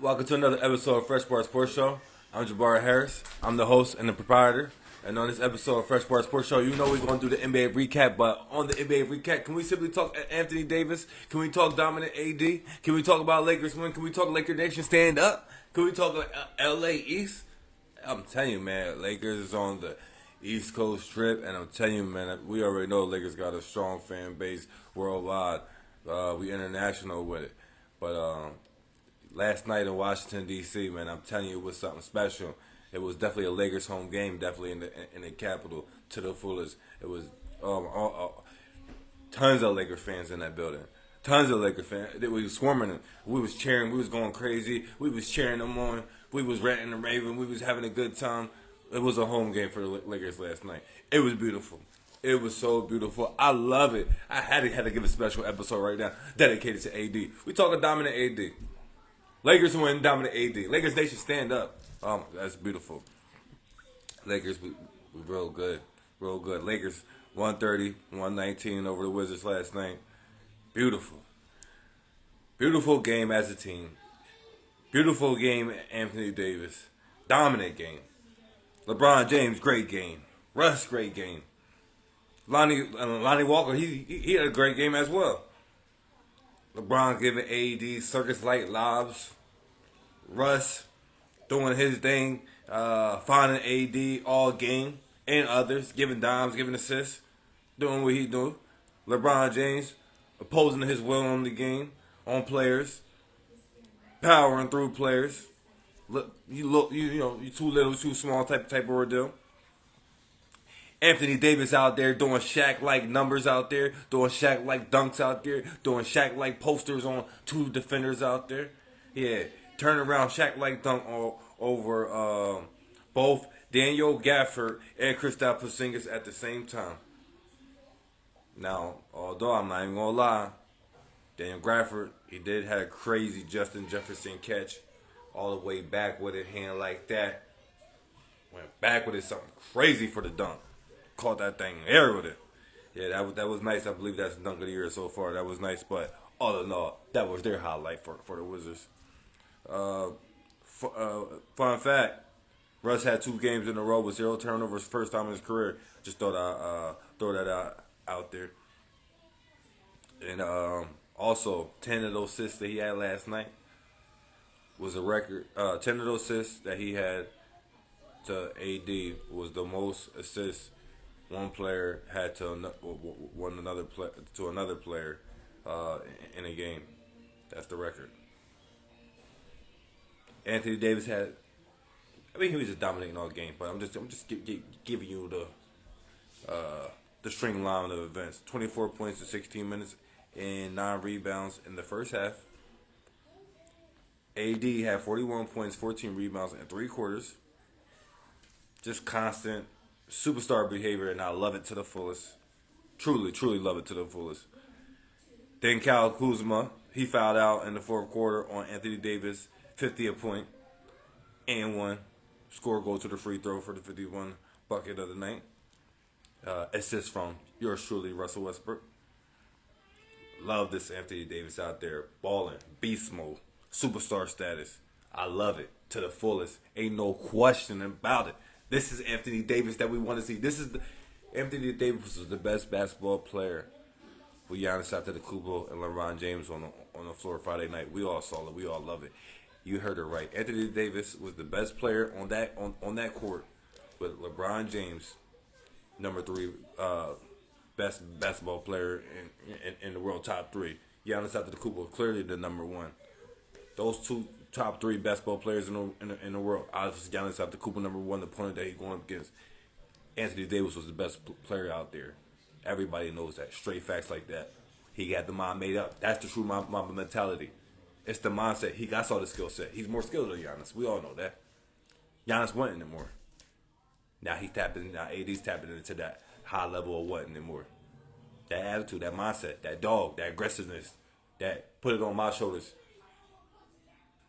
Welcome to another episode of Fresh Bar Sports Show. I'm Jabari Harris. I'm the host and the proprietor. And on this episode of Fresh Bar Sports Show, you know we're going to do the NBA recap. But on the NBA recap, can we simply talk Anthony Davis? Can we talk dominant AD? Can we talk about Lakers win? Can we talk Laker Nation stand up? Can we talk LA East? I'm telling you, man, Lakers is on the East Coast trip. And I'm telling you, man, we already know Lakers got a strong fan base worldwide. We international with it. But last night in Washington D.C., man, I'm telling you, it was something special. It was definitely a Lakers home game, definitely in the capital to the fullest. It was tons of Laker fans in that building. Tons of Laker fans. We was swarming them. We was cheering. We was going crazy. We was cheering them on. We was ranting and raving. We was having a good time. It was a home game for the Lakers last night. It was beautiful. It was so beautiful. I love it. I had to give a special episode right now dedicated to AD. We talking dominant AD. Lakers win, dominant AD. Lakers Nation stand up. Oh, that's beautiful. Lakers, we real good. Real good. Lakers 130, 119 over the Wizards last night. Beautiful. Beautiful game as a team. Beautiful game, Anthony Davis. Dominant game. LeBron James, great game. Russ, great game. Lonnie Walker, he had a great game as well. LeBron giving AD circus light lobs. Russ doing his thing, finding AD all game and others, giving dimes, giving assists, doing what he do. LeBron James opposing his will on the game, on players, powering through players. You too little, too small type of ordeal. Anthony Davis out there doing Shaq-like numbers out there, doing Shaq-like dunks out there, doing Shaq-like posters on two defenders out there. Yeah, turn around Shaq-like dunk over both Daniel Gafford and Kristaps Porzingis at the same time. Now, although I'm not even gonna lie, Daniel Gafford, he did have a crazy Justin Jefferson catch, all the way back with a hand like that. Went back with it, something crazy for the dunk. Caught that thing air with it. Yeah, that was nice. I believe that's the dunk of the year so far. That was nice, but all in all, that was their highlight for the Wizards. Fun fact: Russ had 2 games in a row with 0 turnovers, first time in his career. Just thought I throw that out there. And also 10 of those assists that he had last night was a record. 10 of those assists that he had to AD was the most assists one player had to another player in a game. That's the record. Anthony Davis had. I mean, he was just dominating all game, but I'm just giving you the string line of events. 24 points in 16 minutes and 9 rebounds in the first half. AD had 41 points, 14 rebounds in 3 quarters. Just constant superstar behavior, and I love it to the fullest. Truly, truly love it to the fullest. Then Kyle Kuzma, he fouled out in the fourth quarter on Anthony Davis, 50 point, and 1. Score goal to the free throw for the 51 bucket of the night. Assist from yours truly, Russell Westbrook. Love this Anthony Davis out there, balling, beast mode, superstar status. I love it to the fullest. Ain't no question about it. This is Anthony Davis that we want to see. Anthony Davis was the best basketball player with Giannis Antetokounmpo and LeBron James on the floor Friday night. We all saw it. We all love it. You heard it right. Anthony Davis was the best player on that court with LeBron James, number 3 best basketball player in the world, top 3. Giannis Antetokounmpo clearly the number 1. Those 2 top 3 basketball players in the world. Obviously, Giannis Antetokounmpo number 1, the opponent that he's going up against. Anthony Davis was the best player out there. Everybody knows that. Straight facts like that. He got the mind made up. That's the true Mamba mentality. It's the mindset. He got all the skill set. He's more skilled than Giannis. We all know that. Giannis wanting it more. Now AD's tapping into that high level of wanting it more. That attitude, that mindset, that dog, that aggressiveness, that put it on my shoulders.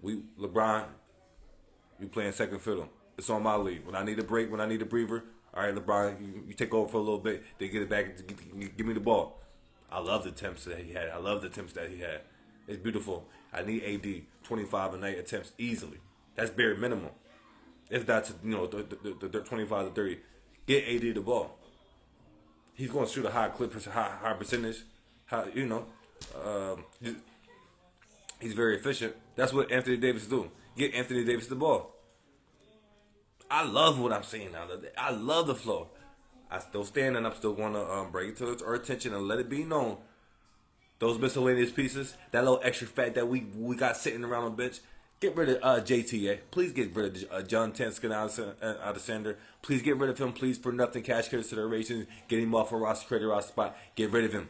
LeBron, you playing second fiddle. It's on my league. When I need a break, when I need a breather, all right, LeBron, you take over for a little bit, then get it back, give me the ball. I love the attempts that he had. It's beautiful. I need AD 25 a night attempts easily. That's bare minimum. If that's the 25 to 30, get AD the ball. He's going to shoot a high clip, high percentage. High, he's very efficient. That's what Anthony Davis do. Get Anthony Davis the ball. I love what I'm seeing now. I love the flow. I still stand and I'm still going to bring it to our attention and let it be known. Those miscellaneous pieces, that little extra fat that we got sitting around on the bench, get rid of JTA. Please get rid of John Tenskin out of Sander. Please get rid of him. Please, for nothing, cash considerations. Get him off a roster, create a roster spot. Get rid of him.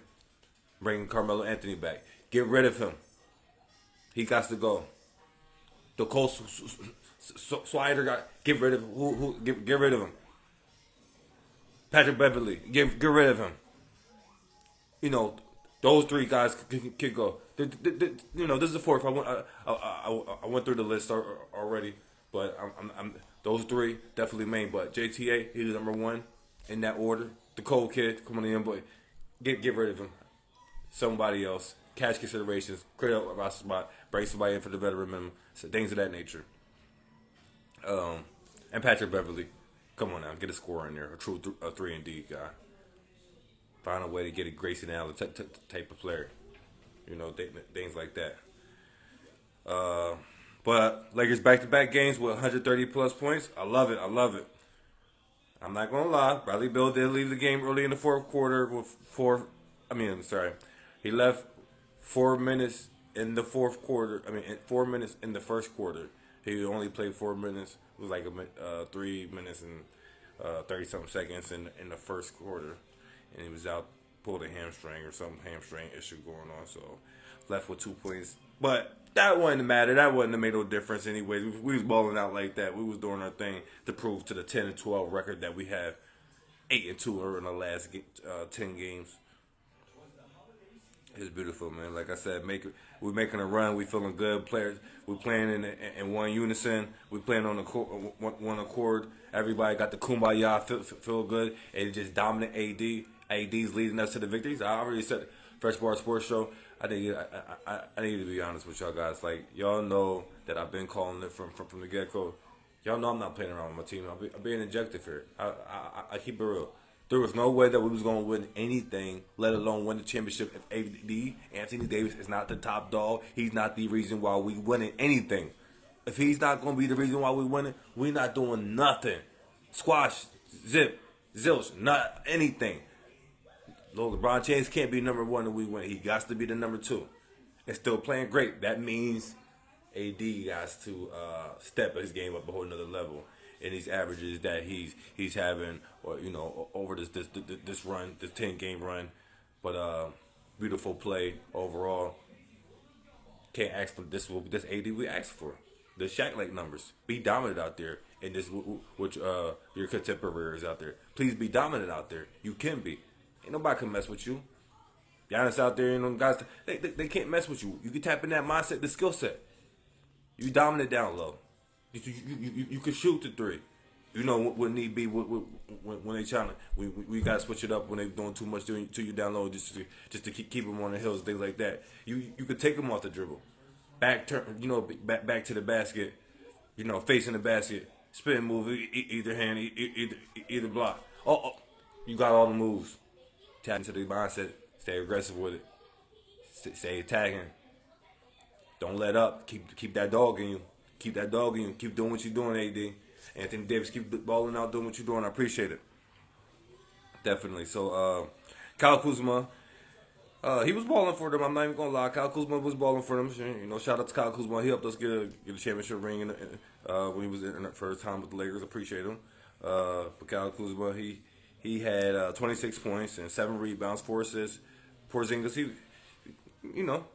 Bring Carmelo Anthony back. Get rid of him. He got to go. The Cole Swider got get rid of get rid of him. Patrick Beverly, get rid of him. Those three guys can go. This is the fourth. I went through the list already, but I'm those three definitely main. But JTA, he's number one in that order. The Cole kid, come on in, but get rid of him. Somebody else, cash considerations, create a roster spot, bring somebody in for the veteran minimum, so things of that nature. And Patrick Beverly, come on now, get a score in there, a true 3-and-D guy. Find a way to get a Grayson Allen type of player. Things like that. But Lakers back-to-back games with 130 plus points. I love it. I'm not gonna lie. Bradley Beal did leave the game early in the fourth quarter with he left 4 minutes in the fourth quarter. 4 minutes in the first quarter. He only played 4 minutes. It was like 3 minutes and 30-something seconds in the first quarter. And he was out, pulled a hamstring or some hamstring issue going on. So left with 2 points. But that wouldn't matter. That wouldn't have made no difference anyway. We was balling out like that. We was doing our thing to prove to the 10-12 record that we have 8-2 in the last 10 games. It's beautiful, man. Like I said, we're making a run. We feeling good. Players, we're playing in one unison. We're playing on one accord. Everybody got the kumbaya, feel good, and just dominant AD. AD's leading us to the victories. I already said Fresh Bar Sports Show. I need to be honest with y'all guys. Like, y'all know that I've been calling it from the get-go. Y'all know I'm not playing around with my team. I'm being objective here. I keep it real. There was no way that we was going to win anything, let alone win the championship, if Anthony Davis, is not the top dog. He's not the reason why we winning anything. If he's not going to be the reason why we winning, we're not doing nothing. Squash, zip, zilch, not anything. LeBron James can't be number one and we win. He got to be the number two. And still playing great. That means AD got to step his game up a whole nother level. And these averages that he's having, or over this run, this 10-game run, but beautiful play overall. Can't ask for this AD we asked for. The Shaq-like numbers. Be dominant out there, and this which your contemporaries out there. Please be dominant out there. You can be. Ain't nobody can mess with you. Giannis out there, guys, they can't mess with you. You can tap in that mindset, the skill set. You dominant down low. You can shoot the three. What need be when they trying to. We gotta switch it up when they doing too much to you down low just to keep them on the hills, things like that. You could take them off the dribble, back turn, back to the basket, facing the basket, spin move, either hand, either block. Oh, you got all the moves. Tap into the mindset. Stay aggressive with it. Stay attacking. Don't let up. Keep that dog in you. Keep that dog in you. Keep doing what you're doing, AD. Anthony Davis, keep balling out, doing what you're doing. I appreciate it. Definitely. So, Kyle Kuzma, he was balling for them. I'm not even going to lie. Kyle Kuzma was balling for them. Shout out to Kyle Kuzma. He helped us get a championship ring when he was in the first time with the Lakers. Appreciate him. But Kyle Kuzma, he had 26 points and 7 rebounds, 4 assists. Porzingis, he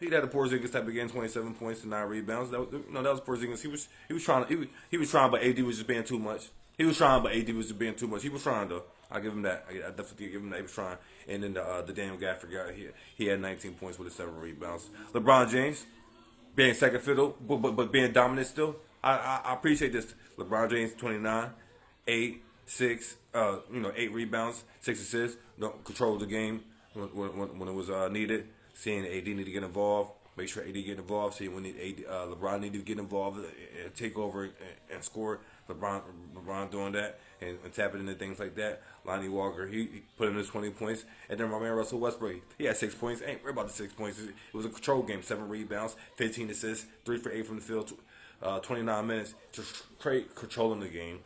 had a Porzingis type of game, 27 points and 9 rebounds. That was Porzingis. He was trying, but AD was just being too much. He was trying, but AD was just being too much. He was trying though. I give him that. I definitely give him that. He was trying. And then the Daniel Gafford guy, he had 19 points with 7 rebounds. LeBron James being second fiddle, but being dominant still. I appreciate this. LeBron James 29, 8, 6, 8 rebounds, 6 assists. Controlled the game when it was needed. Seeing AD need to get involved, Make sure AD get involved. See, when LeBron need to get involved and take over and score. LeBron doing that and tapping into things like that. Lonnie Walker, he put in his 20 points. And then my man Russell Westbrook, he had 6 points. Ain't worried about the 6 points. It was a control game. 7 rebounds, 15 assists, 3 for 8 from the field, 29 minutes. Just controlling the game,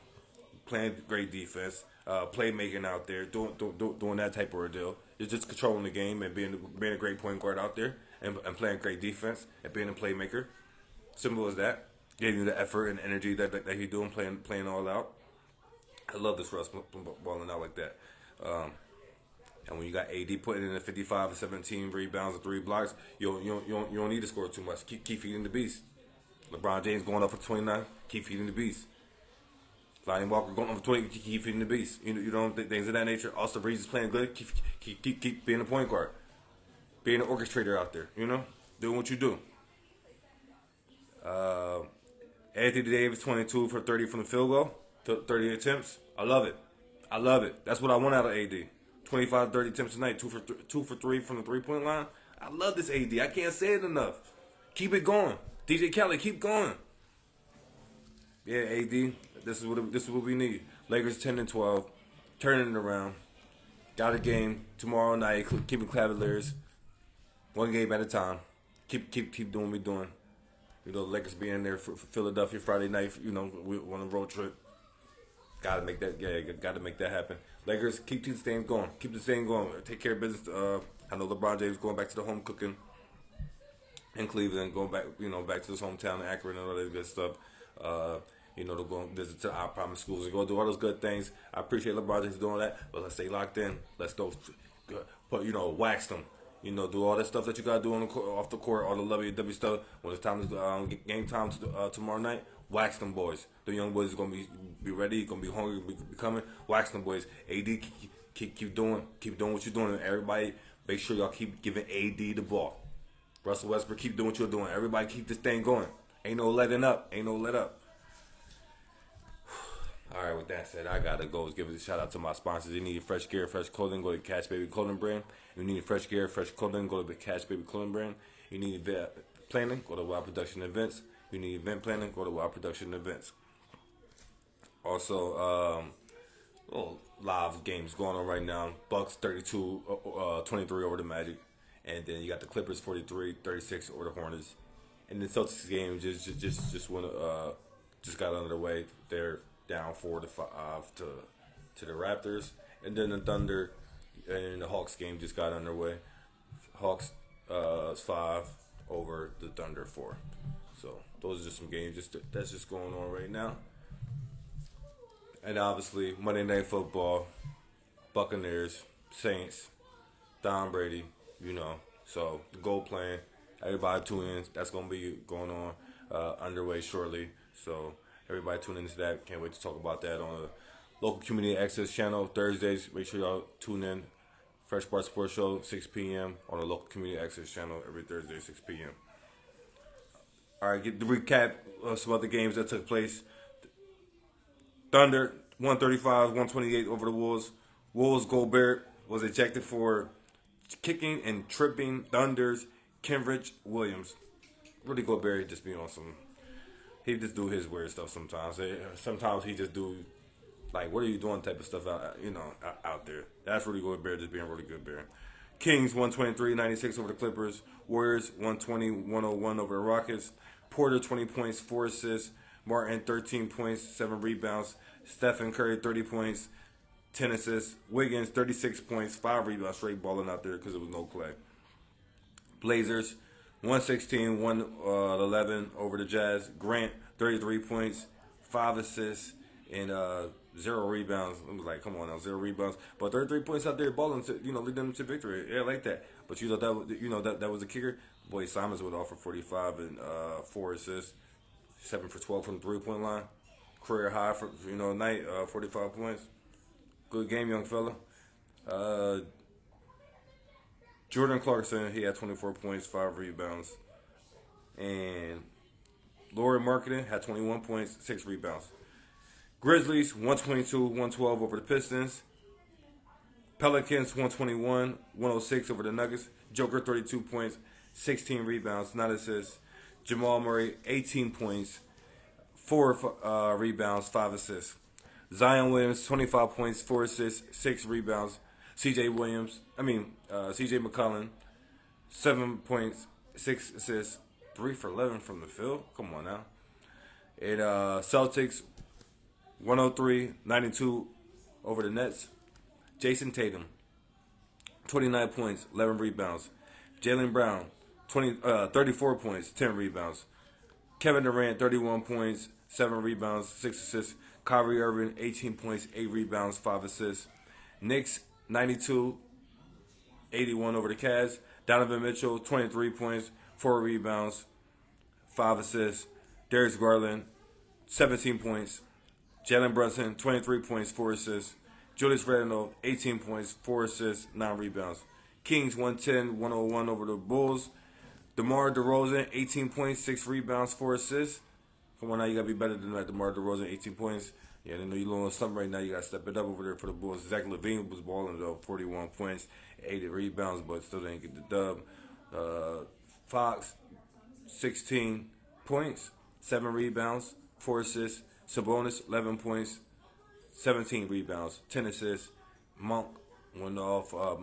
playing great defense, playmaking out there, doing that type of a deal. It's just controlling the game and being a great point guard out there and playing great defense and being a playmaker. Simple as that. Getting the effort and energy that he's doing, playing all out. I love this Russ balling out like that. And when you got AD putting in the 55 and 17 rebounds and 3 blocks, you don't need to score too much. Keep feeding the beast. LeBron James going up for 29. Keep feeding the beast. Lonnie Walker going up for 20. Keep feeding the beast. You know things of that nature. Austin Reeves is playing good. Keep being a point guard, being an orchestrator out there. You know, doing what you do. Anthony Davis 22 for 30 from the field goal, 30 attempts. I love it. That's what I want out of AD. 25, 30 attempts tonight, 2 for 3 from the 3-point line. I love this AD. I can't say it enough. Keep it going. DJ Kelly, keep going. Yeah, AD. This is what we need. Lakers 10-12, turning it around. Got a game tomorrow night. Keeping Cavaliers, 1 game at a time. Keep doing what we doing. You know, the Lakers being there for Philadelphia Friday night. You know, we on a road trip. Gotta make that. Yeah, gotta make that happen. Lakers, keep the thing going. Keep the thing going. Take care of business. I know LeBron James going back to the home cooking in Cleveland, going back, back to his hometown in Akron and all that good stuff. To go and visit to our promised schools and go do all those good things. I appreciate LeBron James doing that, but let's stay locked in. Let's go, wax them. Do all that stuff that you gotta do off the court, all the lovey-dovey stuff. When it's time to game time tomorrow night, wax them boys. The young boys are gonna be ready, gonna be hungry, be coming. Wax them boys. AD, keep doing what you're doing. And everybody, make sure y'all keep giving AD the ball. Russell Westbrook, keep doing what you're doing. Everybody, keep this thing going. Ain't no letting up. Ain't no let up. All right, with that said, I gotta go. Let's give a shout out to my sponsors. You need fresh gear, fresh clothing, go to Cash Baby Clothing Brand. You need fresh gear, fresh clothing, go to the Cash Baby Clothing Brand. You need event planning, go to Wild Production Events. You need event planning, go to Wild Production Events. Also, live games going on right now. Bucks 32-23 over the Magic. And then you got the Clippers 43-36 over the Hornets. And the Celtics game just got underway. They're down 4-5 to the Raptors, and then the Thunder and the Hawks game just got underway. Hawks 5 over the Thunder 4. So those are just some games that's just going on right now. And obviously Monday Night Football, Buccaneers, Saints, Tom Brady. So the goal plan. Everybody tune in. That's gonna be going on underway shortly. So. Everybody tune into that. Can't wait to talk about that on the local community access channel Thursdays. Make sure y'all tune in. Fresh Part Sports Show, 6 p.m. on the local community access channel every Thursday, 6 p.m. All right, get the recap of some other games that took place. Thunder, 135-128 over the Wolves. Wolves, Gobert was ejected for kicking and tripping Thunder's Kenrich Williams. Rudy Gobert just be on some... He just do his weird stuff sometimes. Sometimes he just do, like, what are you doing type of stuff out there. That's Rudy Gobert just being really good bear. Kings 123-96 over the Clippers. Warriors 120-101 over the Rockets. Porter 20 points, 4 assists. Martin 13 points, 7 rebounds. Stephen Curry 30 points, 10 assists. Wiggins 36 points, 5 rebounds. Straight balling out there because there was no Clay. Blazers 116-111 over the Jazz. Grant, 33 points, 5 assists, and 0 rebounds. I was like, come on now, 0 rebounds. But 33 points out there balling to, lead them to victory. Yeah, I like that. But that was the kicker. Boy, Simons would offer 45 and 4 assists, 7 for 12 from the 3-point line. Career high for night, 45 points. Good game, young fella. Jordan Clarkson, he had 24 points, 5 rebounds. And Lauri Markkanen had 21 points, 6 rebounds. Grizzlies, 122-112 over the Pistons. Pelicans, 121-106 over the Nuggets. Joker, 32 points, 16 rebounds, 9 assists. Jamal Murray, 18 points, 4 rebounds, 5 assists. Zion Williams, 25 points, 4 assists, 6 rebounds. CJ McCollum, 7 points, 6 assists, 3 for 11 from the field. Come on now. And Celtics, 103-92 over the Nets. Jason Tatum, 29 points, 11 rebounds. Jaylen Brown, 34 points, 10 rebounds. Kevin Durant, 31 points, 7 rebounds, 6 assists. Kyrie Irving, 18 points, 8 rebounds, 5 assists. Knicks, 92-81 over the Cavs. Donovan Mitchell, 23 points, 4 rebounds, 5 assists. Darius Garland, 17 points. Jalen Brunson, 23 points, 4 assists. Julius Randle, 18 points, 4 assists, 9 rebounds. Kings, 110-101 over the Bulls. DeMar DeRozan, 18 points, 6 rebounds, 4 assists. Come on now, you got to be better than that. DeMar DeRozan, 18 points. Yeah, I know you're low on something right now. You got to step it up over there for the Bulls. Zach LaVine was balling, though, 41 points, 80 rebounds, but still didn't get the dub. Fox, 16 points, 7 rebounds, 4 assists. Sabonis, 11 points, 17 rebounds, 10 assists. Malik Monk went off for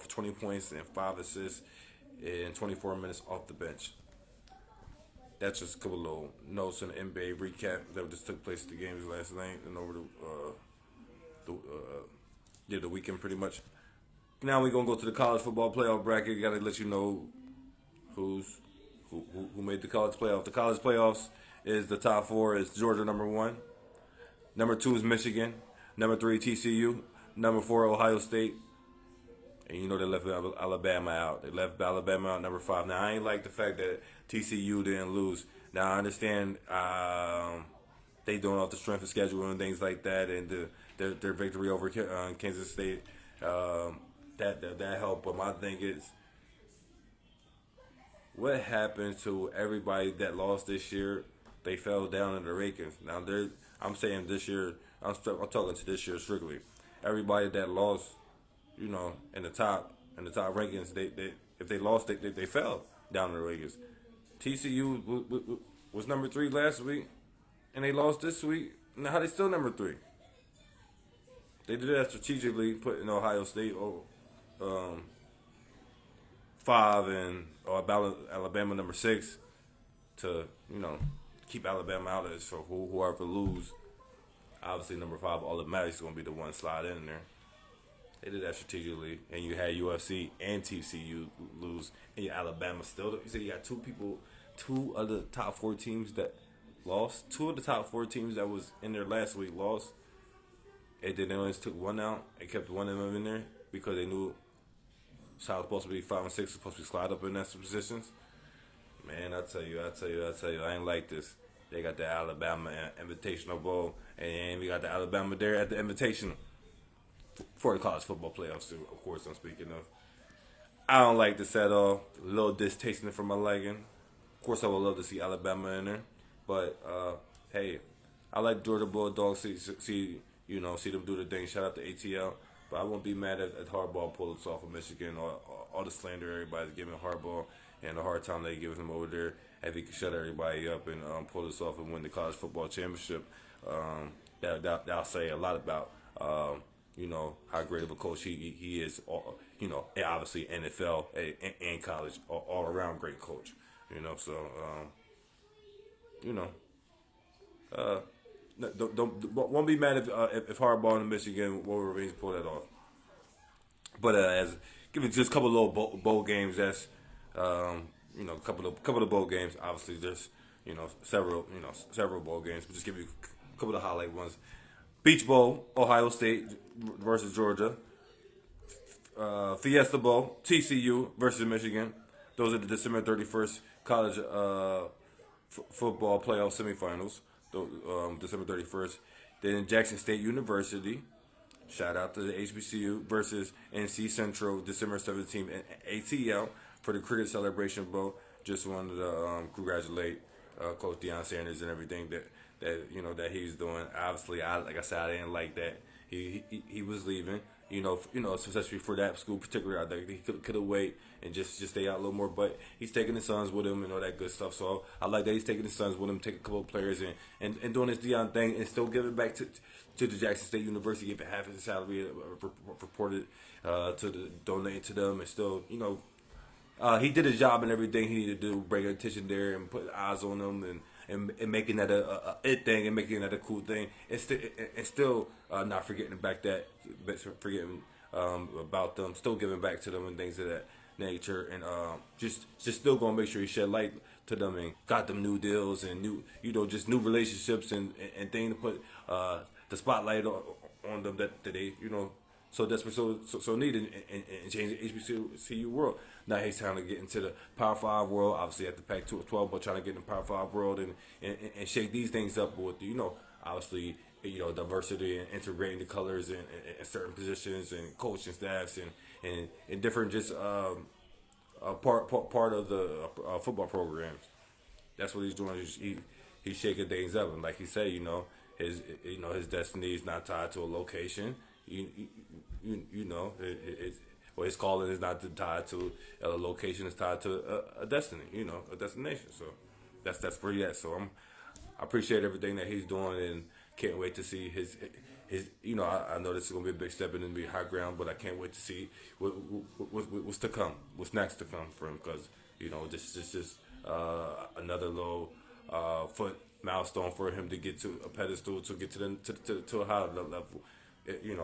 20 points and 5 assists in 24 minutes off the bench. That's just a couple of little notes in the NBA recap that just took place at the games last night and over the weekend pretty much. Now we're gonna go to the college football playoff bracket. Gotta let you know who made the college playoff. The college playoffs is the top 4 is Georgia number 1, number 2 is Michigan, number 3 TCU, number 4 Ohio State, and you know they left Alabama out. They left Alabama out number 5. Now I ain't like the fact that TCU didn't lose. Now I understand they doing off the strength of schedule and things like that, and their victory over Kansas State that helped. But my thing is, what happened to everybody that lost this year? They fell down in the rankings. Now I'm saying this year. I'm talking to this year strictly. Everybody that lost, in the top rankings, they if they lost, they fell down in the rankings. TCU was number 3 last week, and they lost this week. Now how they still number 3? They did that strategically, putting Ohio State 5 and Alabama number 6 to keep Alabama out of it. So whoever lose, obviously number 5 automatically is going to be the one slide in there. They did that strategically, and you had UFC and TCU lose, and your Alabama still. You said you got 2 of the top 4 teams that lost. 2 of the top 4 teams that was in there last week lost. And then they only took 1 out and kept one of them in there because they knew South was supposed to be 5 and 6, supposed to be slide up in that positions. Man, I tell you, I ain't like this. They got the Alabama Invitational Bowl, and we got the Alabama there at the Invitational for the college football playoffs, too, of course, I'm speaking of. I don't like this at all. A little distasteful for my liking. Of course, I would love to see Alabama in there. But, hey, I like Georgia Bulldogs, see them do the thing. Shout out to ATL. But I won't be mad at Harbaugh pull this off of Michigan or all the slander everybody's giving Harbaugh and the hard time they giving him over there. If he can shut everybody up and pull this off and win the college football championship, that'll say a lot about how great of a coach he is. Obviously NFL and college, all around great coach. Won't be mad if Harbaugh and Michigan Wolverines pull that off. But as give it just a couple of little bowl games. That's a couple of bowl games. Obviously, there's several bowl games. But just give you a couple of highlight ones. Beach Bowl, Ohio State versus Georgia. Fiesta Bowl, TCU versus Michigan. Those are the December 31st college football playoff semifinals. December 31st. Then Jackson State University, shout out to the HBCU, versus NC Central, December 17th, and ATL for the Cricket Celebration Bowl. Just wanted to congratulate Coach Deion Sanders and everything that he's doing. Obviously, like I said, I didn't like that he was leaving. Especially for that school, particularly, I think he could have waited and just stay out a little more. But he's taking his sons with him and all that good stuff. So I like that he's taking his sons with him, taking a couple of players and doing this Dion thing and still giving back to the Jackson State University, giving half his salary reported donating to them, and still, he did his job and everything he needed to do, bring attention there and put eyes on them and making that a it thing and making that a cool thing. And still not forgetting forgetting about them, still giving back to them and things of that nature, and just still gonna make sure he shed light to them and got them new deals and just new relationships and things to put the spotlight on them that they so desperate, so needed and change the HBCU world. Now he's trying to get into the Power Five world, obviously at the Pac-12, but trying to get in the Power Five world and shake these things up with obviously diversity and integrating the colors in certain positions and coaching staffs and different just part of the football programs. That's what he's doing. He's shaking things up, and like he said, his destiny is not tied to a location. Or his calling is not tied to a location; it's tied to a destiny. A destination. So that's where he at. So I appreciate everything that he's doing, and can't wait to see his. I know this is gonna be a big step and be high ground, but I can't wait to see what's to come, what's next to come for him, because this is just another little foot milestone for him to get to a pedestal, to get to a higher level.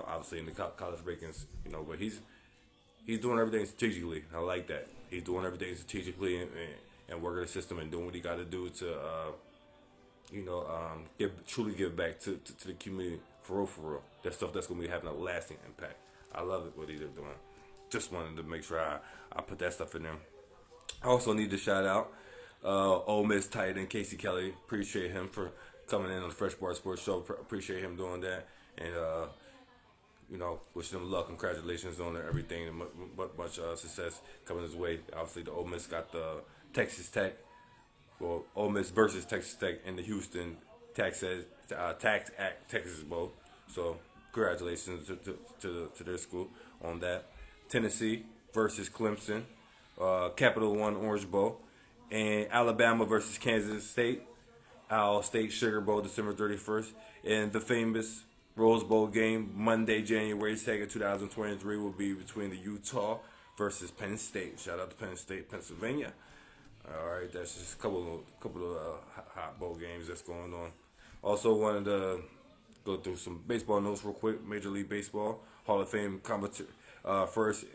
Obviously in the college rankings, but he's doing everything strategically. I like that. He's doing everything strategically and working the system and doing what he got to do to, truly give back to the community for real. That stuff that's going to be having a lasting impact. I love it what he's doing. Just wanted to make sure I put that stuff in there. I also need to shout out Ole Miss tight end Casey Kelly. Appreciate him for coming in on the Fresh Bar Sports Show. Appreciate him doing that. And, wishing him luck and congratulations on everything and much success coming his way. Obviously, the Ole Miss got the Texas Tech, Ole Miss versus Texas Tech in the Houston Tax Act Texas Bowl. So, congratulations to their school on that. Tennessee versus Clemson, Capital One Orange Bowl, and Alabama versus Kansas State, Al State Sugar Bowl, December 31st, and the famous Rose Bowl game, Monday, January 2nd, 2023, will be between the Utah versus Penn State. Shout out to Penn State, Pennsylvania. All right, that's just a couple of hot bowl games that's going on. Also wanted to go through some baseball notes real quick. Major League Baseball Hall of Fame first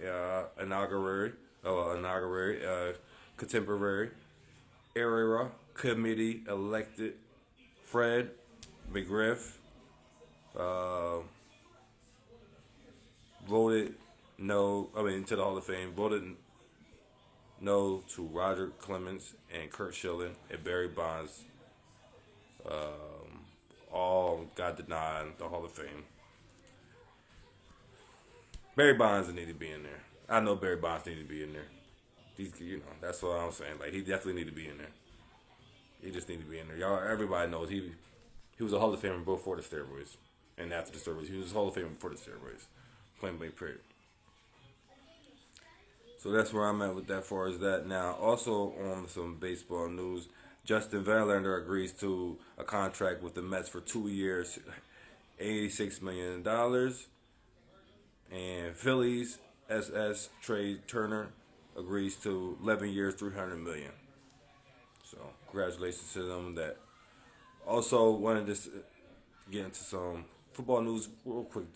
inaugural contemporary era committee elected Fred McGriff. Voted no. To the Hall of Fame. Voted no to Roger Clemens and Curt Schilling and Barry Bonds. All got denied the Hall of Fame. Barry Bonds need to be in there. I know Barry Bonds need to be in there. That's what I'm saying. Like, he definitely need to be in there. He just need to be in there. Y'all, everybody knows he was a Hall of Famer before the steroids. And after the steroids, he was Hall of Fame before the steroids. Plain blank period. So that's where I'm at with that. As far as that, now also on some baseball news, Justin Verlander agrees to a contract with the Mets for 2 years, $86 million, and Phillies SS Trey Turner agrees to 11 years, $300 million. So congratulations to them. That also wanted to get into some football news real quick.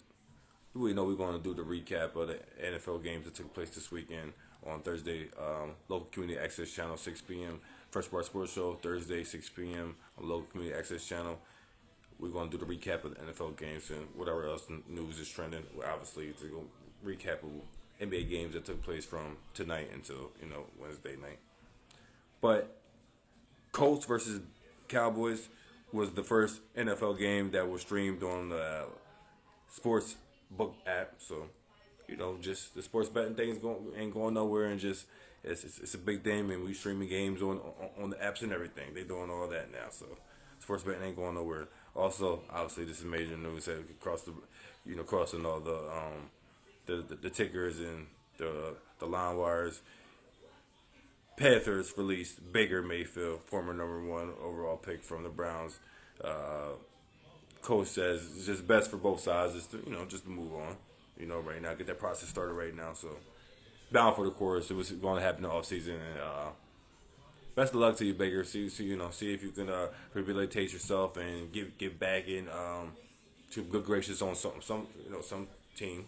We know we're going to do the recap of the NFL games that took place this weekend on Thursday. Local Community Access Channel, 6 p.m. Fresh Bar Sports Show, Thursday, 6 p.m. on Local Community Access Channel. We're going to do the recap of the NFL games and whatever else news is trending. Obviously, to go recap of NBA games that took place from tonight until Wednesday night. But Colts versus Cowboys was the first NFL game that was streamed on the sports book app. So, just the sports betting things ain't going nowhere, and just it's a big thing, and we streaming games on the apps and everything. They doing all that now, so sports betting ain't going nowhere. Also, obviously, this is major news that crossing all the the tickers and the line wires. Panthers released Baker Mayfield, former number one overall pick from the Browns. Uh, Coach says it's just best for both sides, just to, just to move on. Right now, get that process started right now. So bound for the course. It was going to happen in the offseason. And best of luck to you, Baker. See if you can rehabilitate yourself and give back in to good gracious on some team.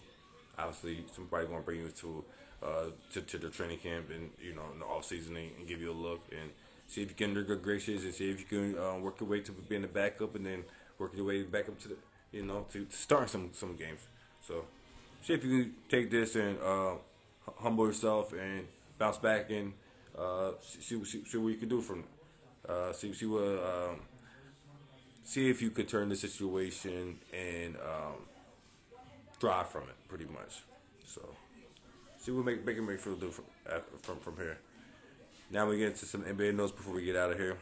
Obviously, somebody going to bring you to the training camp and in the off season and give you a look and see if you can do good gracious and see if you can work your way to being the backup and then work your way back up to to start some games. So see if you can take this and humble yourself and bounce back and see what you can do from see if you could turn the situation and thrive from it, pretty much. So see what Baker Mayfield do from here. Now we get into some NBA notes before we get out of here.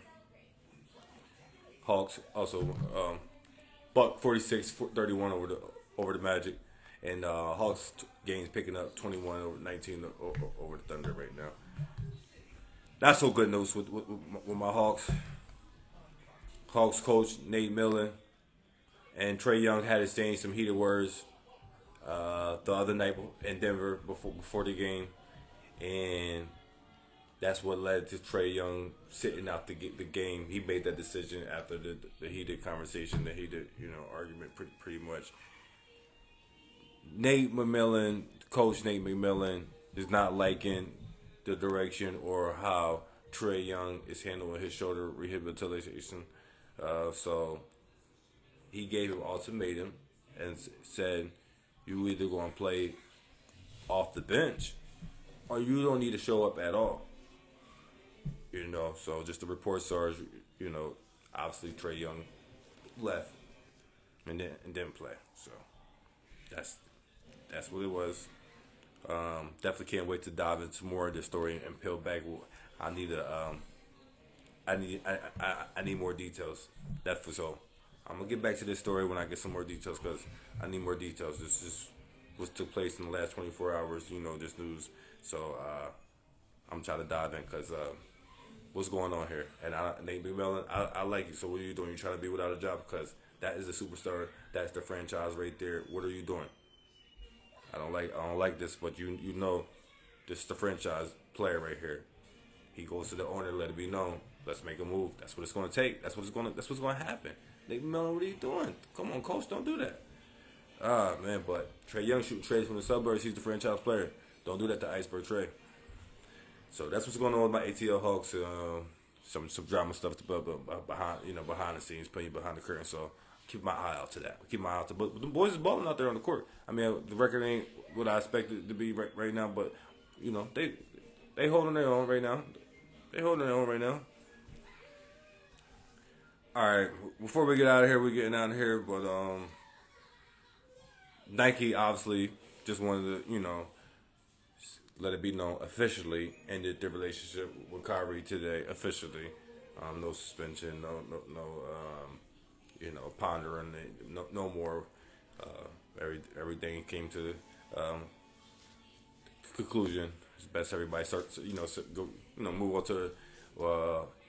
Hawks also buck 46-31 over the Magic, and Hawks games picking up 21-19 over the Thunder right now. Not so good news with my Hawks. Hawks coach Nate Millen and Trae Young had saying some heated words the other night in Denver before the game, and that's what led to Trae Young sitting out the game. He made that decision after the heated conversation, the heated argument, pretty much. Coach Nate McMillan is not liking the direction or how Trae Young is handling his shoulder rehabilitation. So he gave him an ultimatum and said, you either going to play off the bench or you don't need to show up at all. So just the reports are, obviously Trae Young left and didn't play. So that's what it was. Definitely can't wait to dive into more of this story and peel back. I need more details. That's for sure. I'm gonna get back to this story when I get some more details because I need more details. This is what took place in the last 24 hours. This news. So I'm trying to dive in because what's going on here? And Nate McMillan, I like you. So what are you doing? You trying to be without a job because that is a superstar. That's the franchise right there. What are you doing? I don't like this, but this is the franchise player right here. He goes to the owner, let it be known. Let's make a move. That's what it's going to take. That's what's going to happen. Nate McMillan, what are you doing? Come on, coach, don't do that. Man, but Trae Young shooting trades from the suburbs. He's the franchise player. Don't do that to Iceberg Trae. So that's what's going on with my ATL Hawks. Some drama stuff behind the scenes, playing behind the curtain. So keep my eye out to that. But the boys is balling out there on the court. I mean, the record ain't what I expected it to be right now, but they holding their own right now. All right, before we get out of here, we're getting out of here, but Nike obviously just wanted to, let it be known officially ended their relationship with Kyrie today officially. No suspension, no pondering, no more. Everything came to conclusion. It's best everybody starts, move on to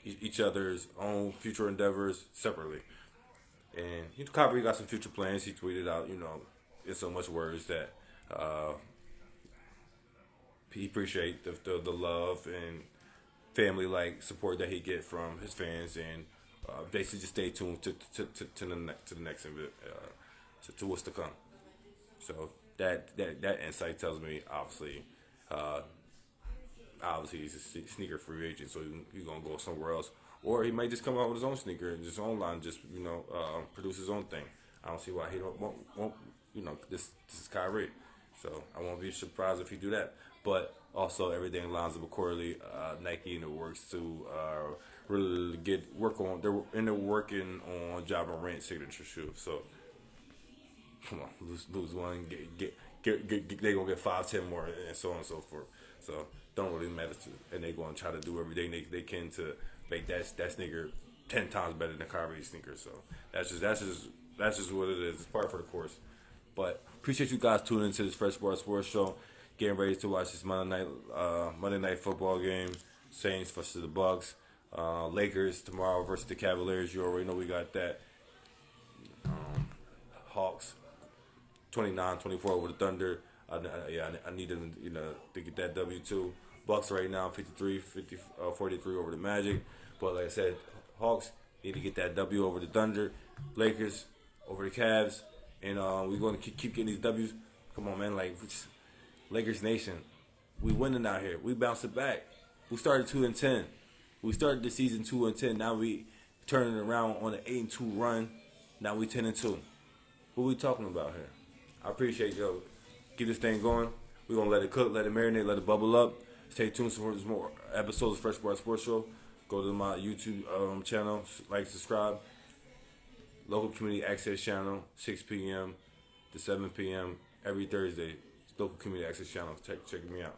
each other's own future endeavors separately. And Kyrie got some future plans. He tweeted out, in so much words that he appreciate the love and family like support that he get from his fans, and basically just stay tuned to the next to what's to come. So that insight tells me obviously he's a sneaker free agent, so he's gonna go somewhere else, or he might just come out with his own sneaker and his own line, just produce his own thing. I don't see why he won't. This is Kyrie, so I won't be surprised if he do that. But also everything lines up accordingly. Nike in the works to really they're working on Ja Morant's signature shoe. So come on, lose one, get they gonna get 5, 10 more, and so on and so forth. So don't really matter to, and they gonna try to do everything they can to make that sneaker 10 times better than Kyrie's sneaker. So that's just what it is. It's part for the course. But appreciate you guys tuning into this Fresh Bar Sports Show. Getting ready to watch this Monday night football game. Saints versus the Bucks. Lakers tomorrow versus the Cavaliers. You already know we got that. Hawks 29-24 over the Thunder. I need them, to get that W2. Bucks right now 43 over the Magic. But like I said, Hawks need to get that W over the Thunder. Lakers over the Cavs, and we're going to keep getting these W's. Come on, man! Like Lakers Nation, we winning out here. We bouncing back. We started 2-10. We started the season 2-10. Now we turning around on an 8-2 run. Now we 10-2. What we talking about here? I appreciate y'all. Keep this thing going. We're going to let it cook, let it marinate, let it bubble up. Stay tuned for more episodes of Fresh Bar Sports Show. Go to my YouTube channel, like, subscribe. Local Community Access Channel, 6 p.m. to 7 p.m. every Thursday. Local Community Access Channel. Check me out.